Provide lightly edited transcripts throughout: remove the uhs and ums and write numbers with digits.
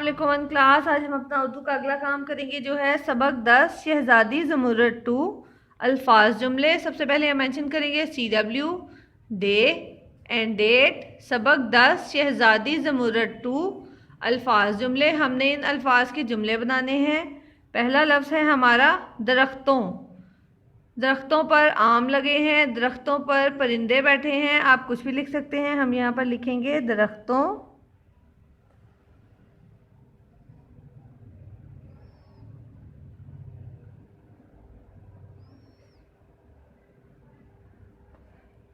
अस्सलाम वालेकुम क्लास। आज हम अपना उर्दू का अगला काम करेंगे जो है सबक 10 शहजादी ज़मुरद 2 अल्फाज जुमले। सबसे पहले हम मेंशन करेंगे CW डे एंड डेट। सबक 10 शहजादी ज़मुरद 2 अल्फाज जुमले। हमने इन अल्फाज के जुमले बनाने हैं। पहला लफ्ज़ है हमारा दरख्तों। दरख्तों पर आम लगे हैं, दरख्तों पर परिंदे बैठे हैं। आप कुछ भी लिख सकते हैं। हम यहाँ पर लिखेंगे दरख्तों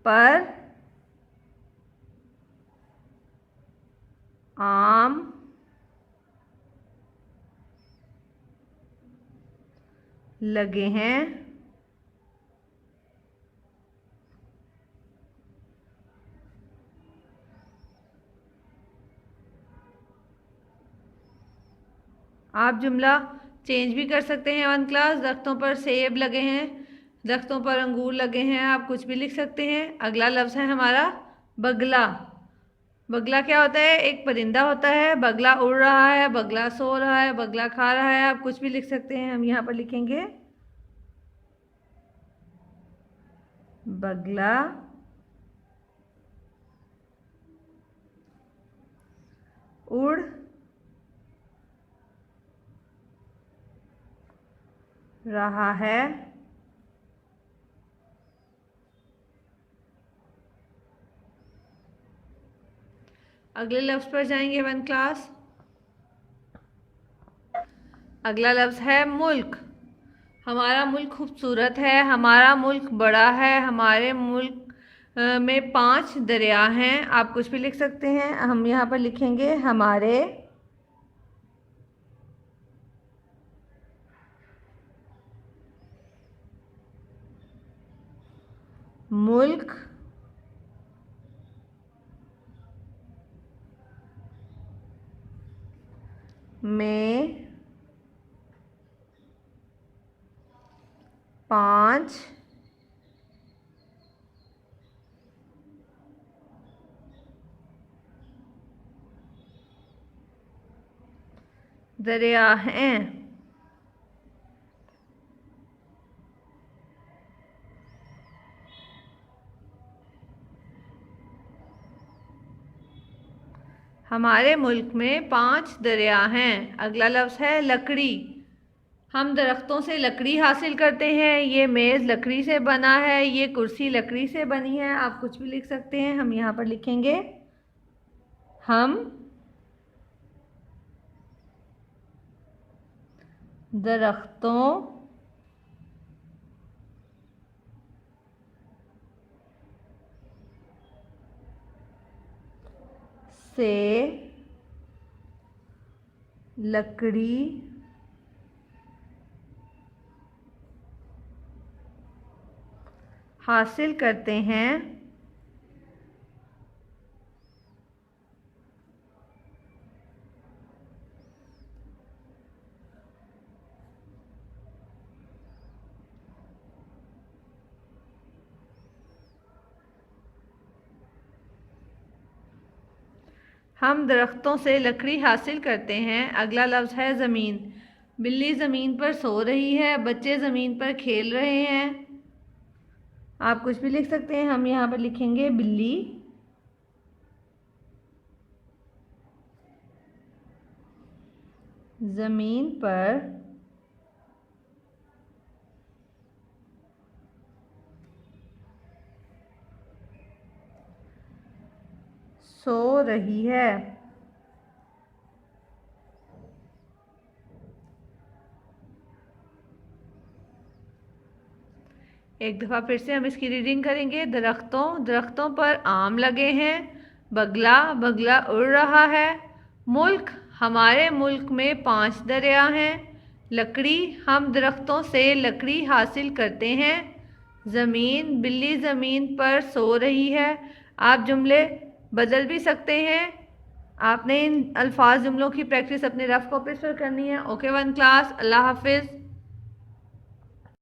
पर आम लगे हैं। आप जुमला चेंज भी कर सकते हैं वन क्लास। दरख्तों पर सेब लगे हैं, दरख्तों पर अंगूर लगे हैं। आप कुछ भी लिख सकते हैं। अगला लफ्ज़ है हमारा बगला। बगला क्या होता है? एक परिंदा होता है। बगला उड़ रहा है, बगला सो रहा है, बगला खा रहा है। आप कुछ भी लिख सकते हैं। हम यहाँ पर लिखेंगे बगला उड़ रहा है। अगले लफ्ज़ पर जाएंगे वन क्लास। अगला लफ्ज़ है मुल्क। हमारा मुल्क खूबसूरत है, हमारा मुल्क बड़ा है, हमारे मुल्क में 5 दरिया हैं। आप कुछ भी लिख सकते हैं। हम यहाँ पर लिखेंगे हमारे मुल्क में 5 दरिया हैं। हमारे मुल्क में 5 दरिया हैं। अगला लफ्ज़ है लकड़ी। हम दरख्तों से लकड़ी हासिल करते हैं। ये मेज़ लकड़ी से बना है, ये कुर्सी लकड़ी से बनी है। आप कुछ भी लिख सकते हैं। हम यहाँ पर लिखेंगे हम दरख्तों से लकड़ी हासिल करते हैं। हम दरख्तों से लकड़ी हासिल करते हैं। अगला लफ्ज़ है ज़मीन। बिल्ली ज़मीन पर सो रही है, बच्चे ज़मीन पर खेल रहे हैं। आप कुछ भी लिख सकते हैं। हम यहाँ पर लिखेंगे बिल्ली ज़मीन पर सो रही है। एक दफ़ा फिर से हम इसकी रीडिंग करेंगे। दरख्तों पर आम लगे हैं, बगला उड़ रहा है। मुल्क, हमारे मुल्क में 5 दरिया हैं। लकड़ी, हम दरख्तों से लकड़ी हासिल करते हैं। ज़मीन, बिल्ली ज़मीन पर सो रही है। आप जुमले बदल भी सकते हैं। आपने इन अल्फाज जुमलों की प्रैक्टिस अपने रफ कॉपीज पर करनी है। ओके वन क्लास, अल्लाह हाफिज़।